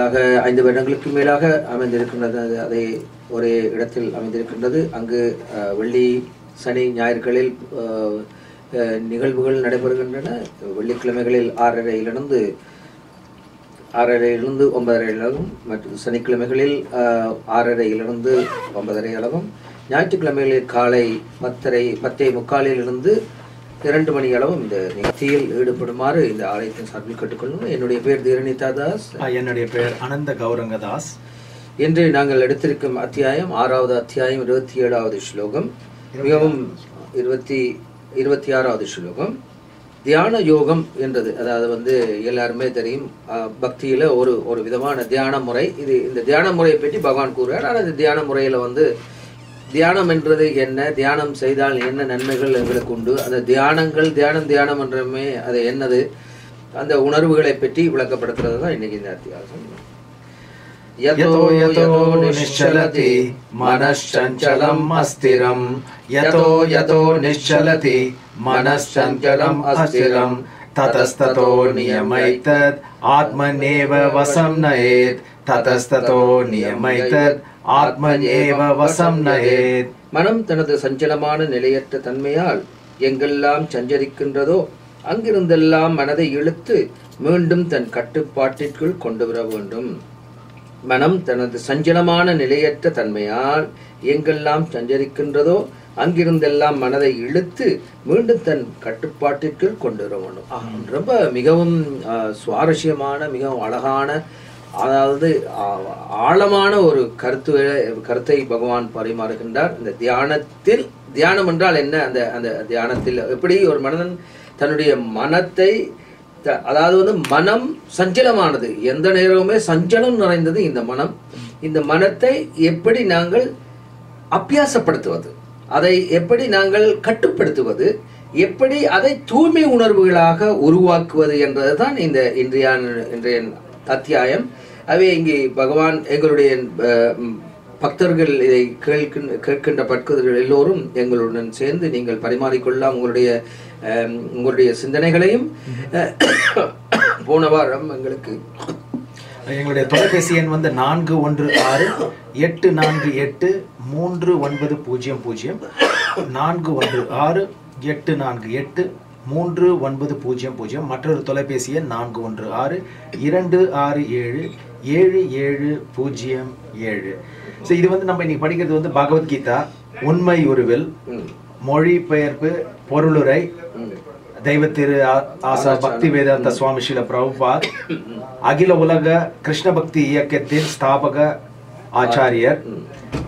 மேலாக 5 வருடங்களுக்கு மேலாக அமைந்திருக்கின்றது. அதை ஒரே இடத்தில் அமைந்திருக்கின்றது. அங்கு வெள்ளி சனி ஞாயிறுகளில் நிகழ்வுகள் நடைபெறுகின்றன. வெள்ளிக்கிழமைகளில் 6:30 6:30 9:30 மற்றும் சனிக்கிழமைகளில் 6:30 9:30 ஞாயிற்றுக்கிழமைகளில் காலை 10:45 2 மணி அளவும் இந்த நிகழ்ச்சியில் ஈடுபடுமாறு இந்த ஆலயத்தின் சார்பில் கேட்டுக்கொள்ளணும். என்னுடைய பேர் தீரணிதா தாஸ். என்னுடைய பெயர் அனந்த கௌரங்கதாஸ். இன்று நாங்கள் எடுத்திருக்கும் அத்தியாயம் 6வது அத்தியாயம் 27வது ஸ்லோகம், மிகவும் 26வது ஸ்லோகம். தியான யோகம் என்றது, அதாவது எல்லாருமே தெரியும், பக்தியில ஒரு விதமான தியான முறை. இந்த தியான முறையை பற்றி பகவான் கூறுறார். ஆனால் இந்த தியான முறையில தியானம் என்றது என்ன, தியானம் செய்தால் என்ன நன்மைகள் எங்களுக்கு உண்டு, அந்த தியானம் என்றமே அது என்னது, அந்த உணர்வுகளை பற்றி விளக்கப்படுத்துறது தான் இன்னைக்கு இந்த அத்தியாயம். யதோ யதோ நிஷ்சலதி மனச்சஞ்சலம் அஸ்திரம், யதோ யதோ நிஷ்சலதி மனச்சஞ்சலம் அஸ்திரம், ததஸ்ததோ நியமைதத் ஆத்மனேவ வசம் நயேத், ததஸ்ததோ நியமைதத் ஆத்மனேவ வசம் நயேத். மனம் தனது சஞ்சலமான நிலையற்ற தன்மையால் எங்கெல்லாம் சஞ்சரிக்கின்றதோ அங்கிருந்தெல்லாம் மனதை இழுத்து மீண்டும் தன் கட்டுப்பாட்டிற்குள் கொண்டு வர வேண்டும். மனம் தனது சஞ்சலமான நிலையற்ற தன்மையால் எங்கெல்லாம் சஞ்சரிக்கின்றதோ அங்கிருந்தெல்லாம் மனதை இழுத்து மீண்டும் தன் கட்டுப்பாட்டிற்குள் கொண்டு வர வேண்டும். ரொம்ப மிகவும் சுவாரஸ்யமான, மிகவும் அழகான, அதாவது ஆழமான ஒரு கருத்தை பகவான் பரிமாறுகின்றார். இந்த தியானம் என்றால் என்ன, அந்த தியானத்தில் எப்படி ஒரு மனிதன் தன்னுடைய மனத்தை, அதாவது மனம் சஞ்சலமானது, எந்த நேரமுமே சஞ்சலம் நிறைந்தது இந்த மனம். இந்த மனத்தை எப்படி நாங்கள் அபியாசப்படுத்துவது, அதை எப்படி நாங்கள் கட்டுப்படுத்துவது, எப்படி அதை தூய்மை உணர்வுகளாக உருவாக்குவது என்றதுதான் இந்த இன்றைய அத்தியாயம். அவை இங்கே பகவான் எங்களுடைய பக்தர்கள் இதை கேட்கின்ற பக்தர்கள் எல்லோரும் எங்களுடன் சேர்ந்து நீங்கள் பரிமாறிக்கொள்ளலாம் உங்களுடைய சிந்தனைகளையும். போன வாரம் எங்களுடைய தொலைபேசி எண் 416-848-3900 416-848-3900. மற்றொரு தொலைபேசி எண் 416-267-7707. இது நம்ம இன்னைக்கு படிக்கிறது பகவத்கீதா உண்மை உருவில், மொழிபெயர்ப்பு, பொருளுரை தெய்வ திரு ஆசா பக்தி வேதாந்த சுவாமி ஸ்ரீல பிரபுபாத், அகில உலக கிருஷ்ண பக்தி இயக்கத்தின் ஸ்தாபக ஆச்சாரியர்.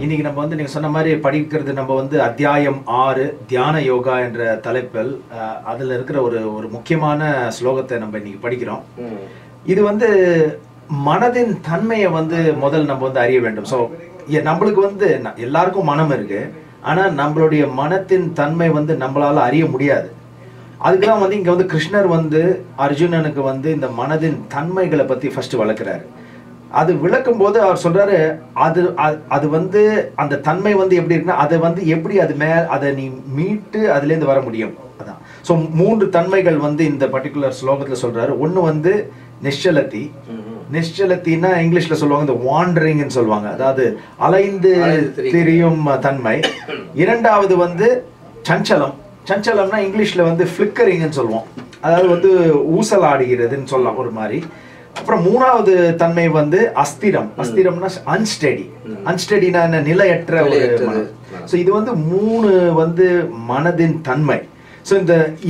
இன்னைக்கு நம்ம நீங்க சொன்ன மாதிரி படிக்கிறது நம்ம அத்தியாயம் 6 தியான யோகா என்ற தலைப்பில் அதுல இருக்கிற ஒரு முக்கியமான ஸ்லோகத்தை நம்ம இன்னைக்கு படிக்கிறோம். இது மனதின் தன்மையை முதல் நம்ம அறிய வேண்டும். ஸோ நம்மளுக்கு எல்லாருக்கும் மனம் இருக்கு, ஆனா நம்மளுடைய மனத்தின் தன்மை நம்மளால அறிய முடியாது. அதுக்குதான் இங்க கிருஷ்ணர் அர்ஜுனனுக்கு இந்த மனதின் தன்மைகளை பத்தி ஃபர்ஸ்ட் வளர்க்கிறாரு. அது விளக்கும் போது அவர் சொல்றாரு, அது அந்த தன்மை எப்படி இருக்குன்னா அதை எப்படி அதை நீ மீட்டு அதுல இருந்து வர முடியும். அதான். ஸோ 3 தன்மைகள் இந்த பர்டிகுலர் ஸ்லோகத்துல சொல்றாரு. ஒண்ணு நிஷ்சலதி. நிஷ்சலத்தின்னா இங்கிலீஷ்ல சொல்லுவாங்க இந்த வாண்டரிங்னு சொல்லுவாங்க, அதாவது அலைந்து திரியும் தன்மை. இரண்டாவது சஞ்சலம். சஞ்சலம்னா இங்கிலீஷ்ல ஃபிளிக்கரிங்னு சொல்லுவோம், அதாவது ஊசலாடுகிறதுன்னு சொல்லலாம் ஒரு மாதிரி. அப்புறம் மூணாவது தன்மை அஸ்திரம். அஸ்திரம்னா அன்ஸ்டெடி. அன்ஸ்டெடினா நிலையற்ற ஒரு மனம். ஸோ இது 3 மனதின் தன்மை. ஸோ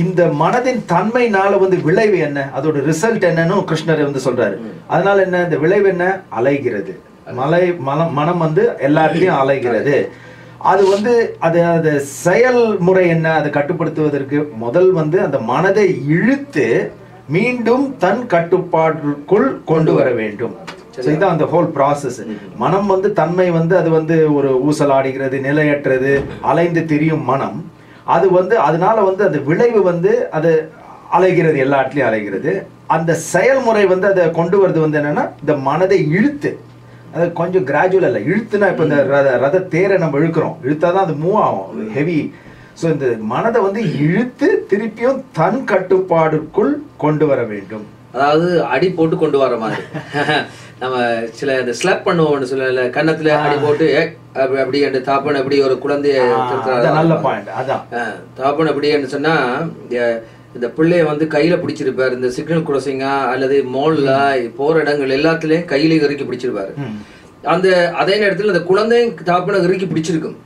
இந்த மனதின் தன்மைனால விளைவு என்ன, அதோட ரிசல்ட் என்னன்னு கிருஷ்ணர் சொல்றாரு. அதனால என்ன, இந்த விளைவு என்ன, அலைகிறது. மனம் எல்லாத்தையும் அலைகிறது. அது அது செயல்முறை என்ன, அதை கட்டுப்படுத்துவதற்கு முதல் அந்த மனதை இழுத்து மீண்டும் தன் கட்டுப்பாட்டுக்குள் கொண்டு வர வேண்டும். இதுதான் அந்த ஹோல் ப்ராசஸ். மனம் தன்மை அது ஒரு ஊசலாடுகிறது, நிலையற்றது, அலைந்து திரியும் மனம். அது அதனால அந்த விளைவு அது அலைகிறது, எல்லா இடத்துலயும் அலைகிறது. அந்த செயல்முறை அதை கொண்டு வருது என்னன்னா, இந்த மனதை இழுத்து, அது கொஞ்சம் கிராஜுவல் அல்ல, இழுத்துனா இப்ப இந்த ரத தேரை நம்ம இழுக்கிறோம், இழுத்தாதான் அது மூவ் ஆகும், ஹெவி. ஸோ இந்த மனதை இழுத்து திருப்பியும் தன் கட்டுப்பாடுக்குள் கொண்டு வர வேண்டும். அதாவது அடி போட்டு கொண்டு வர மாதிரி. நம்ம சில இந்த ஸ்லாப் பண்ணுவோம்னு சொல்ல கன்னத்துல அடி போட்டு அப்படி அந்த தாப்பன் அப்படி ஒரு குழந்தைய நல்ல பாயிண்ட். அதான் தாப்பன் அப்படின்னு சொன்னா இந்த பிள்ளைய வந்து கையில பிடிச்சிருப்பாரு. இந்த சிக்னல் கிராசிங்கா அல்லது மால்ல போற இடங்கள் எல்லாத்துலயும் கையில இறுக்கி பிடிச்சிருப்பாரு. அந்த அதே நேரத்துல அந்த குழந்தையும் தாப்பனை இறுக்கி பிடிச்சிருக்கும்.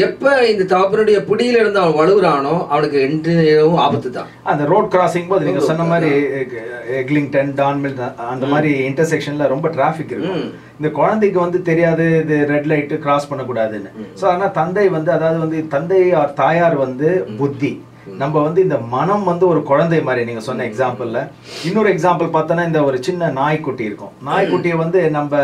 எப்ப இந்த தாப்பனுடைய பிடியில இருந்து அவன் வலுகுறானோ அவனுக்கு எந்த நேரமும் ஆபத்து தான். அந்த ரோட் கிராசிங் போது நீங்க சொன்ன மாதிரி எக்லிங்டன் டான்மில் அந்த மாதிரி இன்டர்செக்ஷன்ல ரொம்ப டிராபிக் இருக்கும். இந்த குழந்தைக்கு வந்து தெரியாது இது ரெட் லைட் கிராஸ் பண்ணக்கூடாதுன்னு. ஸோ ஆனா தந்தை வந்து அதாவது வந்து தந்தை தாயார் வந்து புத்தி, நம்ம வந்து இந்த மனம் வந்து ஒரு குழந்தை மாதிரி நீங்க சொன்ன எக்ஸாம்பிள்ல. இன்னொரு எக்ஸாம்பிள் பார்த்தோன்னா இந்த ஒரு சின்ன நாய்க்குட்டி இருக்கும். நாய்க்குட்டியை வந்து நம்ம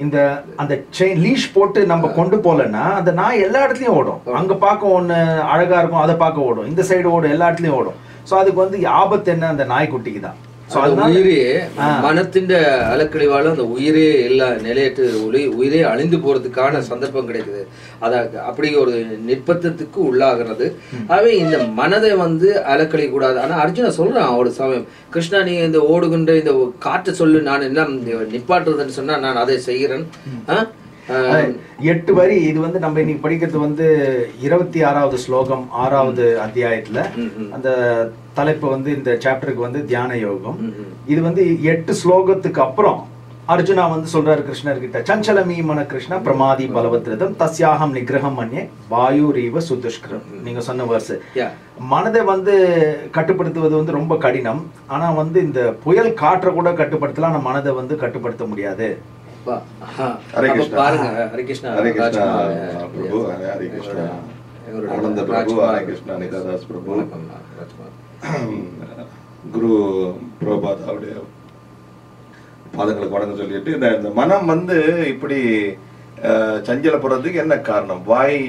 இந்த அந்த செயின் லீஷ் போட்டு நம்ம கொண்டு போலன்னா அந்த நாய் எல்லா இடத்துலயும் ஓடும். அங்க பார்க்க ஒண்ணு அழகா இருக்கும், அதை பார்க்க ஓடும், இந்த சைடு ஓடும், எல்லா இடத்துலயும் ஓடும். ஸோ அதுக்கு வந்து ஆபத்து என்ன, அந்த நாய்க்குட்டிக்கு தான். உயிரே மனத்தின் அலக்கழிவால அந்த உயிரே எல்லா நிலையற்று உயிரே அழிந்து போறதுக்கான சந்தர்ப்பம் கிடைக்குது. அத அப்படி ஒரு நிர்பந்தத்துக்கு உள்ளாகிறது. ஆகவே இந்த மனதை வந்து அலக்கழி கூடாது. ஆனா அர்ஜுன சொல்றான் ஒரு சமயம், கிருஷ்ணா நீ இந்த ஓடுகின்ற இந்த காற்று சொல்லு, நான் என்ன நிப்பாட்டுறதுன்னு சொன்னா நான் அதை செய்கிறேன். 8 வரி இது வந்து நம்ம இன்னைக்கு படிக்கிறது வந்து 26வது ஸ்லோகம் 6வது அத்தியாயத்துல. அந்த தலைப்பு வந்து இந்த சாப்டருக்கு வந்து தியான யோகம். இது வந்து 8 ஸ்லோகத்துக்கு அப்புறம் அர்ஜுனா வந்து சொல்றாரு கிருஷ்ணர் கிட்ட, சஞ்சலமீ மன கிருஷ்ணா பிரமாதி பலவத்ரிதம் தஸ்யாஹம் நிகிரகம் மன்யே வாயுரீவ சுதுஷ்கிரம். நீங்க சொன்ன வேர்ஸ். மனதை வந்து கட்டுப்படுத்துவது வந்து ரொம்ப கடினம். ஆனா வந்து இந்த புயல் காற்றை கூட கட்டுப்படுத்தலாம், ஆனா மனதை வந்து கட்டுப்படுத்த முடியாது. பாருங்க, ஹரே கிருஷ்ணா, ஹரே கிருஷ்ணா பிரபு, ஹரே கிருஷ்ணா ஆனந்த பிரபு, ஹரே கிருஷ்ணா நிதாதாஸ் பிரபு, குரு பிரபாத் அவருடைய பாதங்களுக்கு வணங்க சொல்லிட்டு இந்த மனம் வந்து இப்படி சஞ்சலப்படுறதுக்கு என்ன காரணம்? வாய்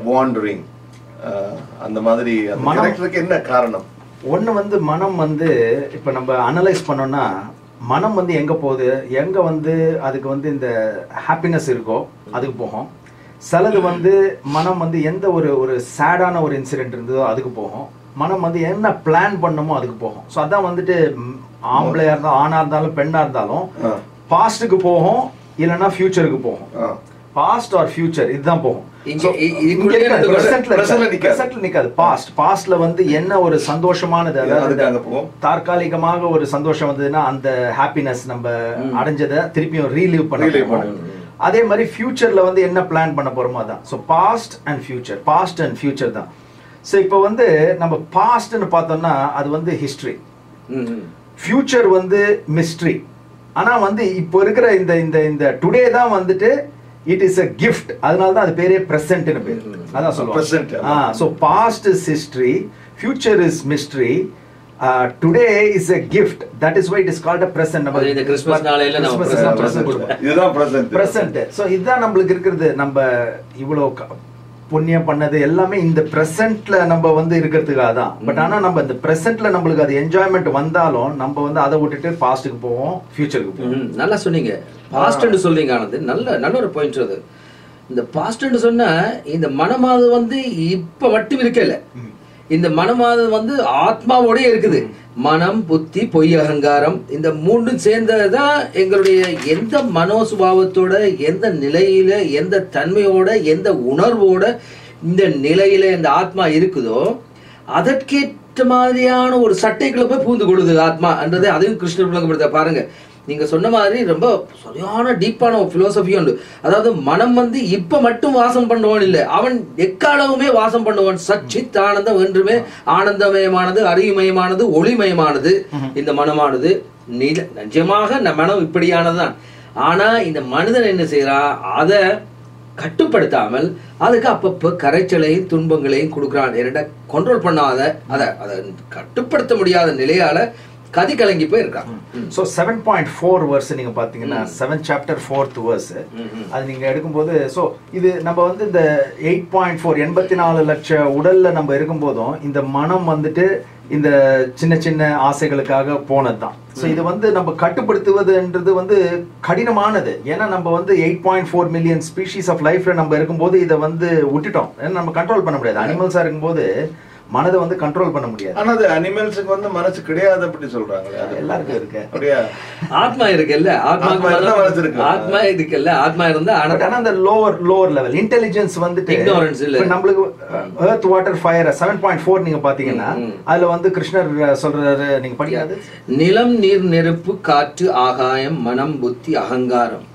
வாண்டரிங் அந்த மாதிரி மனத்துக்கு என்ன காரணம்? ஒண்ணு வந்து மனம் வந்து இப்ப நம்ம அனலைஸ் பண்ணோம்னா மனம் வந்து எங்க போகுது, எங்க வந்து அதுக்கு வந்து இந்த ஹாப்பினஸ் இருக்கோ அதுக்கு போகும். சிலது வந்து மனம் வந்து எந்த ஒரு சேடான ஒரு இன்சிடென்ட் இருந்ததோ அதுக்கு போகும். மனம் வந்து என்ன பிளான் பண்ணமோ அதுக்கு போகும். ஸோ அதான் வந்துட்டு ஆம்பளையா இருந்தாலும் ஆணா இருந்தாலும் பெண்ணா இருந்தாலும் பாஸ்டுக்கு போகும், இல்லைன்னா ஃபியூச்சருக்கு போகும். பாஸ்ட் ஆர் ஃபியூச்சர் இதுதான் போகும். பாஸ்ட்ல வந்து என்ன ஒரு சந்தோஷமானது, அதாவது தற்காலிகமாக ஒரு சந்தோஷம் வந்ததுன்னா அந்த ஹாப்பினஸ் நம்ம அடைஞ்சதை திருப்பியும் ரீலீவ் பண்ண. அதே மாதிரி ஃபியூச்சர்ல வந்து என்ன பிளான் பண்ண போறோமோ அதான். So past and future, past and future தான். ஸோ இப்போ வந்து நம்ம பாஸ்ட்னு பார்த்தோம்னா அது வந்து ஹிஸ்டரி, ஃபியூச்சர் வந்து மிஸ்ட்ரி. ஆனா வந்து இப்போ இருக்கிற இந்த இந்த இந்த டுடே தான் வந்துட்டு இட் இஸ் a gift. அதனால தான் அது பேரே பிரசன்ட்னு பேர். அதான் சொல்லுவாங்க. So past is history, future is mystery, today is a gift. that is why it is called a present. நம்ம இந்த கிறிஸ்மஸ் நாளையில நம்ம பிரசன்ட் கொடுப்போம். இதுதான் பிரசன்ட். பிரசன்ட். ஸோ இதுதான் நம்மளுக்கு இருக்கிறது. நம்ம இவ்வளோ புண்ணியம் பண்ணது எல்லாமே இந்த பிரசன்ட்ல நம்ம வந்து இருக்கிறதுக்காக தான். பட் ஆனா நம்ம இந்த பிரசன்ட்ல நம்மளுக்கு அது என்ஜாய்மெண்ட் வந்தாலும் நம்ம வந்து அதை விட்டுட்டு பாஸ்டுக்கு போவோம், ஃபியூச்சருக்கு போவோம். நல்லா சொன்னீங்க. பாஸ்ட்னு சொல்றீங்க ஆனது, நல்ல ஒரு பாயிண்ட். அது இந்த பாஸ்ட்னு சொன்னா இந்த மனமாது வந்து இப்ப மட்டும் இருக்கல, இந்த மனமாது வந்து ஆத்மாவோட இருக்குது. மனம், புத்தி, பொய், அகங்காரம் இந்த மூன்றும் சேர்ந்ததுதான் எங்களுடைய எந்த மனோசுபாவத்தோட, எந்த நிலையில, எந்த தன்மையோட, எந்த உணர்வோட இந்த நிலையில இந்த ஆத்மா இருக்குதோ அதற்கேற்ற மாதிரியான ஒரு சட்டைக்குள்ள போய் பூந்து கொள்ளுது ஆத்மா என்றதை அதையும் கிருஷ்ணர் விளங்கப்படுத்த. பாருங்க, நீங்க சொன்ன மாதிரி ரொம்ப சரியான டீப்பான ஒரு பிலோசபி உண்டு. அதாவது மனம் வந்து இப்ப மட்டும் வாசம் பண்ணுவான் இல்லை, அவன் எக்காலவுமே வாசம் பண்ணுவான். சச்சித் ஆனந்தம் என்றுமே ஆனந்தமயமானது, அறிவுமயமானது, ஒளிமயமானது இந்த மனமானது. நிஜமாக இந்த மனம் இப்படியானதுதான். ஆனா இந்த மனிதன் என்ன செய்யறான், அதை கட்டுப்படுத்தாமல் அதுக்கு அப்பப்ப கரைச்சலையும் துன்பங்களையும் கொடுக்குறான். என்னடா கண்ட்ரோல் பண்ணாத, அதை கட்டுப்படுத்த முடியாத நிலையால கதி கலங்கி போய் இருக்கான். சோ 7.4 verse நீங்க பாத்தீங்கன்னா 7th chapter 4th verse அது நீங்க எடுக்கும்போது, சோ இது நம்ம வந்து இந்த 8.4 84 லட்சம் உடல்ல நம்ம இருக்கும்போதும் இந்த மனம் வந்துட்டு இந்த சின்ன சின்ன ஆசைகளுக்காக போனதுதான். ஸோ இது வந்து நம்ம கட்டுப்படுத்துவதுன்றது வந்து கடினமானது. ஏன்னா நம்ம வந்து 8.4 மில்லியன் ஸ்பீஷீஸ் ஆஃப் லைஃப்ல நம்ம இருக்கும்போது இதை வந்து விட்டுட்டோம். ஏன்னா நம்ம கண்ட்ரோல் பண்ண முடியாது. அனிமல்ஸா இருக்கும்போது மனதை வந்து கண்ட்ரோல் பண்ண முடியாது. ஆனா அது அனிமல்ஸுக்கு வந்து மனசு கிடையாது அப்படி சொல்றாங்களே, அது எல்லாருக்கும் இருக்கு. அப்படியா? ஆத்மா இருக்குல்ல, ஆத்மா இருந்தா மனசு இருக்கு. ஆத்மா இருக்குல்ல, ஆத்மா இருந்தா ஆனா அந்த லோவர் லெவல் இன்டெலிஜென்ஸ் வந்துட்டு ignorance இல்ல. நம்மளுக்கு எர்த் வாட்டர் ஃபயர் 7.4 நீங்க பாத்தீங்கன்னா அதுல வந்து கிருஷ்ணர் சொல்றாரு, நீங்க படிக்காது, நிலம், நீர், நெருப்பு, காற்று, ஆகாயம், மனம், புத்தி, அகங்காரம்,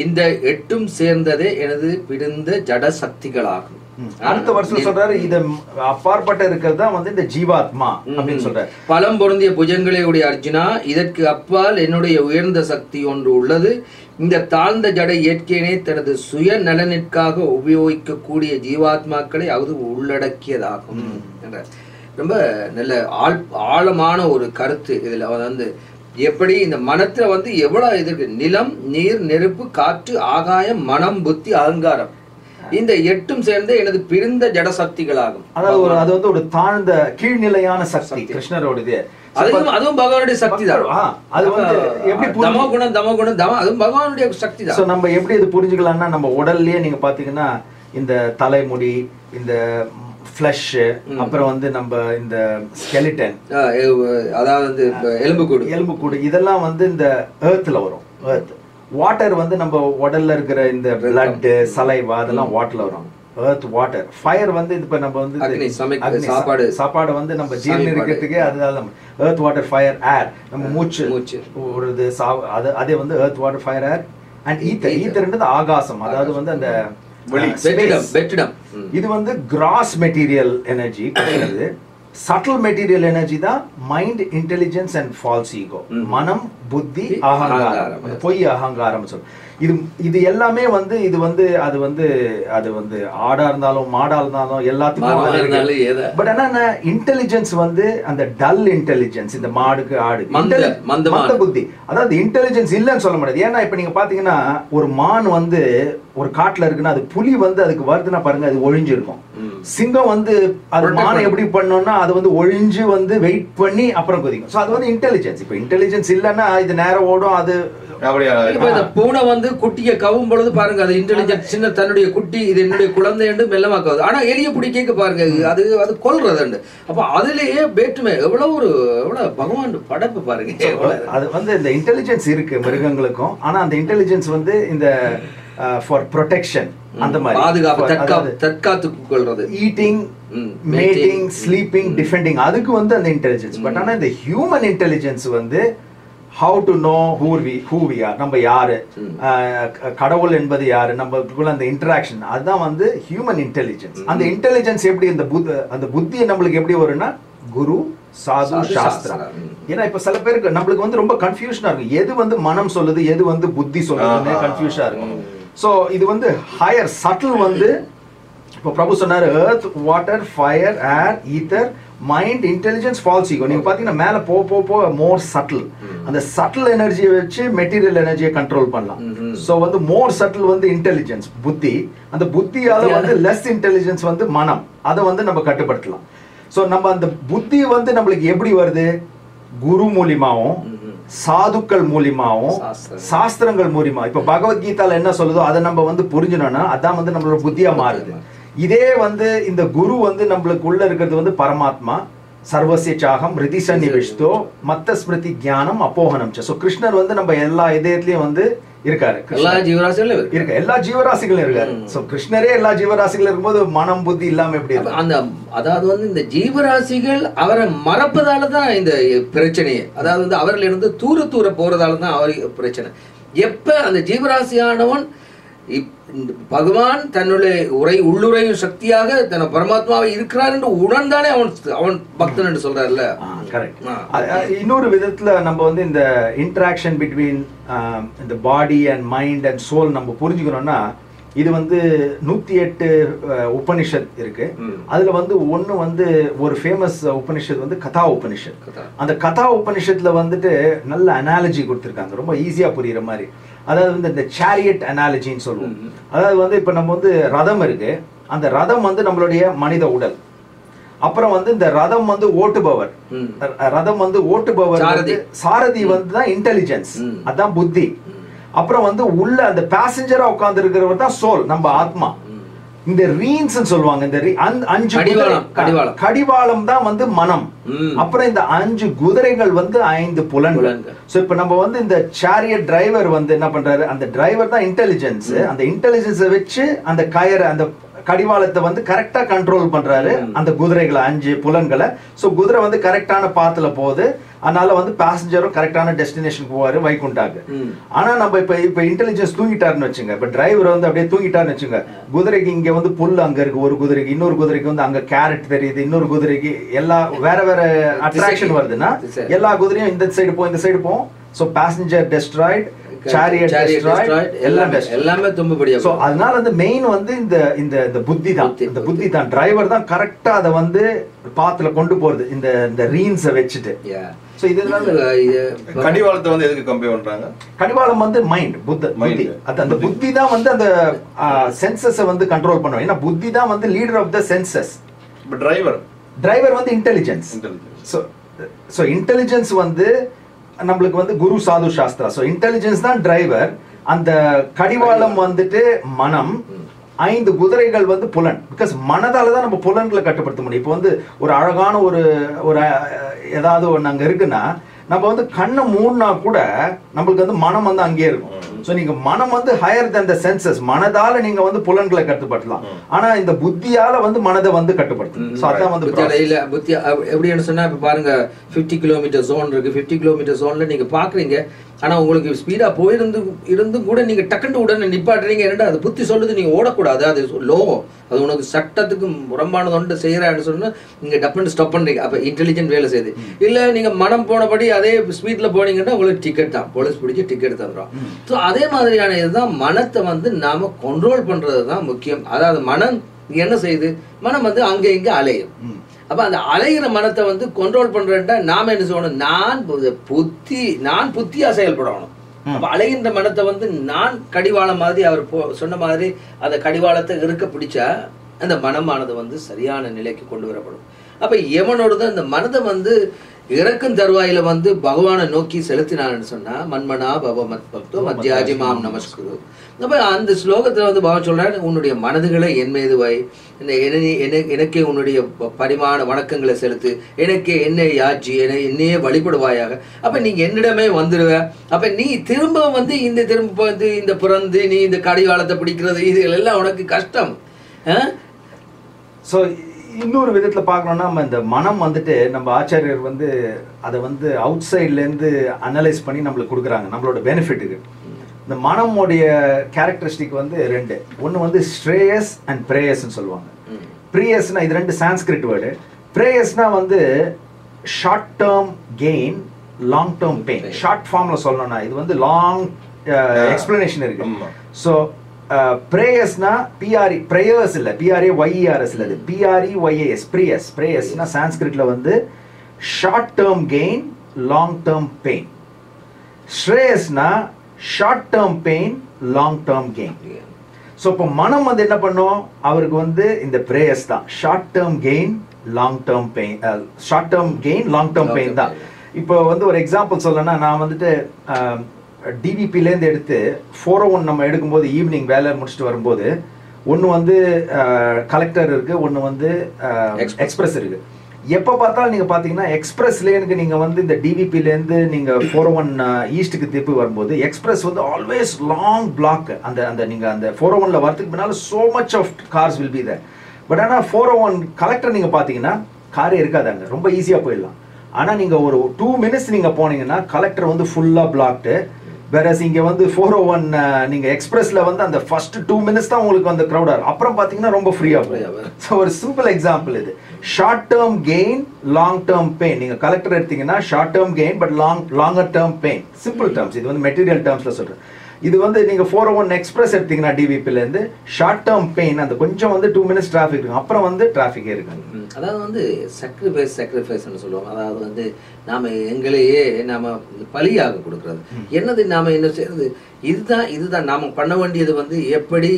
இந்த 8ம் சேர்ந்ததே எனது பிடிந்த ஜட சக்திகளாகும். அடுத்த வருஷம் சொல்றாரு, இது அப்பாற்பட்ட இருக்கிறது தான் வந்து இந்த ஜீவாத்மா அப்படின்னு சொல்றாரு. பலம் பொருந்திய புஜங்களை உடைய அர்ஜுனா, இதற்கு அப்பால் என்னுடைய உயர்ந்த சக்தி ஒன்று உள்ளது. இந்த தாழ்ந்த ஜடை இயற்கையினை தனது சுய நலனிற்காக உபயோகிக்கக்கூடிய ஜீவாத்மாக்களை அது உள்ளடக்கியதாகும் என்ற ரொம்ப நல்ல ஆழமான ஒரு கருத்து. இதுல வந்து எப்படி இந்த மனத்துல வந்து எவ்வளவு இது இருக்கு, நிலம், நீர், நெருப்பு, காற்று, ஆகாயம், மனம், புத்தி, அகங்காரம், இந்த 8ம் சேர்ந்து எனது பிரிந்த ஜட சக்திகளாகும். அதாவது அது வந்து ஒரு தாழ்ந்த கீழ்நிலையான சக்தி கிருஷ்ணரோடது. அதுவும் பகவானுடைய சக்தி தான். அது வந்து எப்படி தமோ குணம் அதுவும் பகவானுடைய சக்தி தான். நம்ம எப்படி இது புரிஞ்சுக்கலாம்னா, நம்ம உடல்லயே நீங்க பாத்தீங்கன்னா இந்த தலைமுடி, இந்த ஃப்ளஷ், அப்புறம் வந்து நம்ம இந்த ஸ்கெலிட்டன், அதாவது எலும்புக்கூடு இதெல்லாம் வந்து இந்த எர்த்ல வரும். எர்த் வாட்டர் வந்து நம்ம உடல்ல இருக்கிற இந்த பிளட், சலைவா அதெல்லாம் வாட்டர்ல வரும். Earth water. ஃபயர் வந்து இப்ப நம்ம வந்து சாப்பாடு வந்து நம்ம ஜீரணிக்கிறதுக்கே அதுதான் எர்த் வாட்டர் ஃபயர். ஏர் நம்ம மூச்சு ஒரு இது அதே வந்து earth water fire air. And ஈத்தர்ன்றது ஆகாசம், அதாவது வந்து அந்த இது வந்து gross material energy. Subtle material energy தான் mind, intelligence and false ego. மனம், புத்தி, அகங்காரம், பொய் அகங்காரம் சொல்லு. இது எல்லாமே வந்து இது வந்து அது வந்து ஆடா இருந்தாலும் மாடா இருந்தாலும் எல்லாத்துக்கும். பட் ஆனா இன்டெலிஜென்ஸ் வந்து அந்த டல் இன்டெலிஜென்ஸ், இந்த மாடுக்கு ஆடு மந்த புத்தி, அதாவது இன்டெலிஜென்ஸ் இல்லைன்னு சொல்ல முடியாது. ஏன்னா இப்ப நீங்க பாத்தீங்கன்னா ஒரு மான் வந்து ஒரு காட்டுல இருக்குன்னா அது புலி வந்து அதுக்கு வருதுன்னா பாருங்க, அது ஒழிஞ்சிருக்கும். சிங்கம் வந்து அது மானை எப்படி பண்ணோம்னா அது வந்து ஒழிஞ்சு வந்து வெயிட் பண்ணி அப்புறம் குதிக்கும். சோ அது வந்து இன்டெலிஜென்ஸ். இப்ப இன்டெலிஜென்ஸ் இல்லைன்னா இது நேரம் ஓடும். அது பூனை வந்து குட்டியை கவும் பொழுது பாருங்க, அது இன்டெலிஜென்ட், சின்ன தன்னுடைய குட்டி இது என்னுடைய குழந்தை என்று மெல்லமாக்காது. ஆனா எளிய பிடிக்க பாருங்க, அது கொல்றது. அப்ப அதுலயே வேற்றுமை எவ்வளவு பகவான் படைப்பு பாருங்க. அது வந்து இந்த இன்டெலிஜென்ஸ் இருக்கு மிருகங்களுக்கும். ஆனா அந்த இன்டெலிஜென்ஸ் வந்து இந்த ஃபார் ப்ரொடெக்ஷன், அந்த மாதிரி பாதுகாப்பு, தற்காத்துக் கொள்றது, ஈட்டிங், மேட்டிங், ஸ்லீப்பிங், டிஃபெண்டிங், அதுக்கு வந்து அந்த இன்டெலிஜென்ஸ். பட் ஆனா இந்த ஹியூமன் இன்டெலிஜென்ஸ் வந்து how to know who we are, நம்ம யாரு, கடவுள் என்பது யாரு, நமக்குள்ள அந்த இன்டராக்ஷன், அதுதான் வந்து ஹியூமன் இன்டெலிஜென்ஸ். அந்த இன்டெலிஜென்ஸ் எப்படி அந்த புத்தி நம்மளுக்கு எப்படி வரும்னா குரு, சாது, சாஸ்திரம். ஏன்னா இப்ப சில பேருக்கு நம்மளுக்கு வந்து ரொம்ப கன்ஃபியூஷனா இருக்கும், எது வந்து மனம் சொல்லுது, எது வந்து புத்தி சொல்லுதுன்னு கன்ஃபியூஷனா இருக்கும். சோ இது வந்து ஹையர் சட்டில் வந்து இப்போ பிரபு சொன்னாரு, earth, water, fire, air, ether, mind, intelligence, false ego. நீங்க பாத்தீங்கன்னா மேல போ மோர் சட்டில். அந்த சட்டில் எனர்ஜியை வச்சு மெட்டீரியல் எனர்ஜியை கண்ட்ரோல் பண்ணலாம். சோ வந்து மோர் சட்டில் வந்து இன்டெலிஜென்ஸ், புத்தி. அந்த புத்தியால வந்து லெஸ் இன்டெலிஜென்ஸ் வந்து மனம், அதை வந்து நம்ம கட்டுப்படுத்தலாம். சோ நம்ம அந்த புத்தி வந்து நம்மளுக்கு எப்படி வருது, குரு மூலியமாவும், சாதுக்கள் மூலியமாவும், சாஸ்திரங்கள் மூலியமா. இப்ப பகவத்கீதால என்ன சொல்லுதோ அதை நம்ம வந்து புரிஞ்சணும்னா அதான் வந்து நம்மளோட புத்தியா மாறுது. இதே வந்து இந்த குரு வந்து நம்மளுக்கு உள்ள இருக்கிறது வந்து பரமாத்மா, சர்வசிய சாகம் ரிதி சன்னிவிஷ்டோ மத்த ஸ்மிருதி ஞானம் அப்போகனம். சோ கிருஷ்ணர் வந்து நம்ம எல்லா இதயத்திலயும் வந்து இருக்காரு, எல்லா ஜீவராசிகளும் இருக்கு, எல்லா ஜீவராசிகளும் இருக்காரு. சோ கிருஷ்ணரே எல்லா ஜீவராசிகளும் இருக்கும்போது மனம் புத்தி இல்லாம எப்படி இருக்கு? அந்த அதாவது வந்து இந்த ஜீவராசிகள் அவரை மறப்பதாலதான் இந்த பிரச்சனையே. அதாவது வந்து அவர்கள் இருந்து தூர போறதாலதான் அவருக்கு பிரச்சனை. எப்ப அந்த ஜீவராசியானவன் பகவான் தன்னுடைய உள்ளுரையும் சக்தியாக தன் பரமாத்மாவை இருக்கிறார் என்று உணர்ந்தானே அவன் பக்தன் என்று சொல்றாருல்ல. இன்னொரு விதத்துல நம்ம வந்து இந்த இன்டராக்ஷன் பிட்வீன் இந்த body and mind and soul நம்ம புரிஞ்சுக்கணும்னா, இது வந்து 108 உபனிஷத் இருக்கு. அதுல வந்து ஒண்ணு வந்து ஒரு ஃபேமஸ் உபனிஷத் வந்து கதா உபனிஷத். அந்த கதா உபனிஷத்துல வந்துட்டு நல்ல அனாலஜி கொடுத்திருக்காங்க, ரொம்ப ஈஸியா புரியுற மாதிரி. அதாவது வந்து இந்த சேரியட் அனாலஜின்னு சொல்லுவோம். அதாவது வந்து இப்ப நம்ம வந்து ரதம் இருக்கு, அந்த ரதம் வந்து நம்மளுடைய மனித உடல். அப்புறம் வந்து இந்த ரதம் வந்து ஓட்டுபவர், சாரதி வந்து தான் இன்டெலிஜென்ஸ், அதான் புத்தி. அப்புறம் வந்து உள்ள அந்த பேசஞ்சரா உட்கார்ந்து இருக்கிறவர் தான் சோல், நம்ம ஆத்மா. இந்த ரீன்ஸ் சொல்லுவாங்க. இந்த 5 கடிவாளம் தான் வந்து மனம். அப்புறம் இந்த 5 குதிரைகள் வந்து 5 புலன்கள். சோ இப்ப நம்ம வந்து இந்த சேரியட் டிரைவர் வந்து என்ன பண்றாரு, அந்த டிரைவர் தான் இன்டெலிஜென்ஸ். அந்த இன்டெலிஜென்ஸை வச்சு அந்த கயர் அந்த கடிவாளத்தை வந்து கரெக்டா கண்ட்ரோல் பண்றாரு அந்த குதிரைகளை 5 புலன்களை. சோ குதிரை வந்து கரெக்டான பாத்துல போகுது, அதனால வந்து பேசஞ்சரும் கரெக்டான டெஸ்டினேஷனுக்கு போவாரு, வைகுண்டாக்கு. ஆனா நம்ம இப்ப இன்டெலிஜென்ஸ் தூங்கிட்டாருன்னு வச்சுங்க, இப்ப டிரைவர் வந்து அப்படியே தூங்கிட்டாருன்னு வச்சுங்க, குதிரைக்கு இங்க வந்து புல் அங்க இருக்கு ஒரு குதிரைக்கு, இன்னொரு குதிரைக்கு வந்து அங்க கேரட் தெரியுது, இன்னொரு குதிரைக்கு எல்லா வேற வேற அட்ராக்ஷன் வருதுன்னா எல்லா குதிரையும் இந்த சைடு போகும் இந்த சைடு போகும். So passenger Detroit, chariot destroyed, எல்லாமே தும்புபடியா. சோ அதனால அந்த மெயின் வந்து இந்த இந்த இந்த புத்தி தான், இந்த புத்தி தான் டிரைவர் தான் கரெக்டா அத வந்து பாத்துல கொண்டு போறது இந்த இந்த ரீன்ஸை வச்சுட்டு. சோ இதனால கடிவாளத்தை வந்து எதுக்கு கம்பேர் பண்றாங்க? கடிவாளம் வந்து மைண்ட், புத்தி. அந்த புத்தி தான் வந்து அந்த சென்சஸை வந்து கண்ட்ரோல் பண்ணும். ஏன்னா புத்தி தான் வந்து leader of the senses. Driver வந்து இன்டெலிஜென்ஸ். சோ இன்டெலிஜென்ஸ் வந்து நம்மளுக்கு வந்து குரு சாது சாஸ்திரா. சோ இன்டெலிஜென்ஸ் தான் டிரைவர், அந்த கடிவாளம் வந்துட்டு மனம், 5 குதிரைகள் வந்து புலன். பிகாஸ் மனதால தான் நம்ம புலன்களை கட்டுப்படுத்த முடியும். இப்போ வந்து ஒரு அழகான ஒரு ஏதாவது ஒன்று அங்க இருக்குன்னா நம்ம வந்து கண்ணை மூடினா கூட நம்மளுக்கு வந்து மனம் வந்து அங்கேயே இருக்கும். சோ நீங்க மனம் வந்து ஹையர் than the senses, மனதால நீங்க வந்து புலன்களை கட்டுப்படுத்தலாம், ஆனா இந்த புத்தியால வந்து மனதை வந்து கட்டுப்படுத்தணும். சோ அதான் வந்து புத்தி எப்படின்னு சொன்னா இப்ப பாருங்க 50 கிலோமீட்டர் ஜோன் இருக்கு. 50 கிலோமீட்டர் ஜோன்ல நீங்க பாக்குறீங்க, ஆனா உங்களுக்கு ஸ்பீடா போயிருந்தும் கூட நீங்க டக்குன்னு உடனே நிப்பாட்டுறீங்க. என்னடா அது புத்தி சொல்லுது நீங்க ஓடக்கூடாது, அது லோ, அது உனக்கு சட்டத்துக்கு முரம்பானது ஒன்று செய்யறான்னு சொன்னா நீங்க டப்புன்னு ஸ்டாப் பண்றீங்க. அப்ப இன்டெலிஜென்ட் வேலை செய்யுது. இல்ல நீங்க மனம் போனபடி அதே ஸ்பீட்ல போனீங்கன்னா உங்களுக்கு டிக்கெட் தான், போலீஸ் பிடிச்சி டிக்கெட் தந்துடும். ஸோ அதே மாதிரியான இதுதான் மனத்தை வந்து நாம கண்ட்ரோல் பண்றது தான் முக்கியம். அதாவது மனம் என்ன செய்யுது, மனம் வந்து அங்க இங்க அலையும். அப்ப அந்த அலைகிற மனத்தை வந்து கண்ட்ரோல் பண்றேன்டா நாம என்ன சொல்லணும், நான் புத்தியா செயல்படணும். அப்ப அலைகின்ற மனத்தை வந்து நான் கடிவாளம் மாதிரி அவர் சொன்ன மாதிரி அந்த கடிவாளத்தை இருக்க பிடிச்சா அந்த மனமானது வந்து சரியான நிலைக்கு கொண்டு வரப்படும். அப்ப எவனோட தான் இந்த மனதை வந்து இறக்கும் தருவாயில வந்து பகவானை நோக்கி செலுத்தினான்னு சொன்னா மன்மனா பவ மத் பக்தோ மத்யாஜி மாம் நமஸ்குரு. அப்ப அந்த ஸ்லோகத்துல வந்து பகவான் சொல்றாரு, உன்னுடைய மனதுகளை என் மீது வை, எனக்கே உன்னுடைய பரிமாண வணக்கங்களை செலுத்து, எனக்கே என்னை யாச்சி என்னையே வழிபடுவாயாக. அப்ப நீங்க என்னிடமே வந்துடுவ. அப்ப நீ திரும்ப வந்து இந்த பிறந்து நீ இந்த கடிவாளத்தை பிடிக்கிறது இது எல்லாம் உனக்கு கஷ்டம். சோ இன்னொரு விதத்துல பார்க்கணும்னா நம்ம இந்த மனம் வந்துட்டு நம்ம ஆச்சாரியர் வந்து அதை வந்து அவுட் சைட்ல இருந்து அனலைஸ் பண்ணி நம்மளுக்கு கொடுக்குறாங்க நம்மளோட பெனிஃபிட்டுக்கு. இந்த மனமுடைய கேரக்டரிஸ்டிக் வந்து 2. ஒன்று வந்து ஸ்ரேயஸ் அண்ட் பிரேயஸ்ன்னு சொல்லுவாங்க. ப்ரியஸ்னா இது 2 சான்ஸ்கிரிட் வேர்டு. பிரேயஸ்னா வந்து short term gain, long term pain. Short ஃபார்ம்ல சொல்லணும்னா இது வந்து லாங் எக்ஸ்பிளனேஷன் இருக்கு. ஸோ பிரேயஸ்னா பிஆர்இ பிரேயர்ஸ் இல்ல, பிஆர்ஏஒய்இஆர்எஸ் இல்ல, பிஆர்இஒய்ஏஎஸ் பிரேயஸ். பிரேயஸ்னா சான்ஸ்கிரிட்ல வந்து short term gain, long term pain. ஸ்ரேயஸ்னா short term pain, long term gain. So இப்போ மனம் வந்து என்ன பண்ணும், அவருக்கு வந்து இந்த பிரேயஸ் தான் short term gain, long term pain. Short term gain, long term pain தான். இப்போ வந்து ஒரு எக்ஸாம்பிள் சொல்லணும்னா நான் வந்துட்டு டிவிபிலேருந்து எடுத்து 401 நம்ம எடுக்கும்போது ஈவினிங் வேலை முடிச்சுட்டு வரும்போது ஒன்று வந்து கலெக்டர் இருக்கு, ஒன்று வந்து எக்ஸ்பிரஸ் இருக்கு. எப்போ பார்த்தாலும் நீங்கள் பார்த்தீங்கன்னா எக்ஸ்பிரஸ் லேனுக்கு நீங்கள் வந்து இந்த டிவிபிலேருந்து நீங்கள் 401 ஈஸ்ட்டுக்கு திருப்பி வரும்போது எக்ஸ்பிரஸ் வந்து ஆல்வேஸ் லாங் பிளாக். அந்த நீங்கள் அந்த 401ல வரதுக்கு பின்னால் so much of cars will be there. But ஆனால் 401 கலெக்டர் நீங்கள் பார்த்தீங்கன்னா காரே இருக்காது, அங்கே ரொம்ப ஈஸியாக போயிடலாம். ஆனால் நீங்கள் ஒரு 2 minutes நீங்கள் போனீங்கன்னா கலெக்டர் வந்து ஃபுல்லாக பிளாக்டு. வேற இங்கே வந்து 401 நீங்கள் எக்ஸ்பிரஸில் வந்து அந்த ஃபர்ஸ்ட் 2 minutes தான் உங்களுக்கு வந்து க்ரௌடாக இருக்கும், அப்புறம் பார்த்தீங்கன்னா ரொம்ப ஃப்ரீயாக போகும். ஸோ ஒரு சிம்பிள் எக்ஸாம்பிள் இது. Short term gain, long term pain. நீங்கள் கலெக்டர் எடுத்தீங்கன்னா short term gain but longer term pain. Simple terms, இது வந்து மெட்டீரியல் டேர்ம்ஸில் சொல்கிறேன். இது வந்து நீங்கள் 401 எக்ஸ்பிரஸ் எடுத்தீங்கன்னா டிவிபிலேருந்து ஷார்ட் டேர்ம் பெயின், அந்த கொஞ்சம் வந்து 2 minutes டிராஃபிக் இருக்கும், அப்புறம் வந்து டிராஃபிக்கே இருக்காங்க. அதாவது வந்து சாக்ரிஃபைஸ்ன்னு சொல்லுவாங்க. அதாவது வந்து நாம எங்களையே நாம பலியாக கொடுக்கறது. என்னது நாம என்ன செய்யறது, இதுதான் நாம பண்ண வேண்டியது. வந்து எப்படி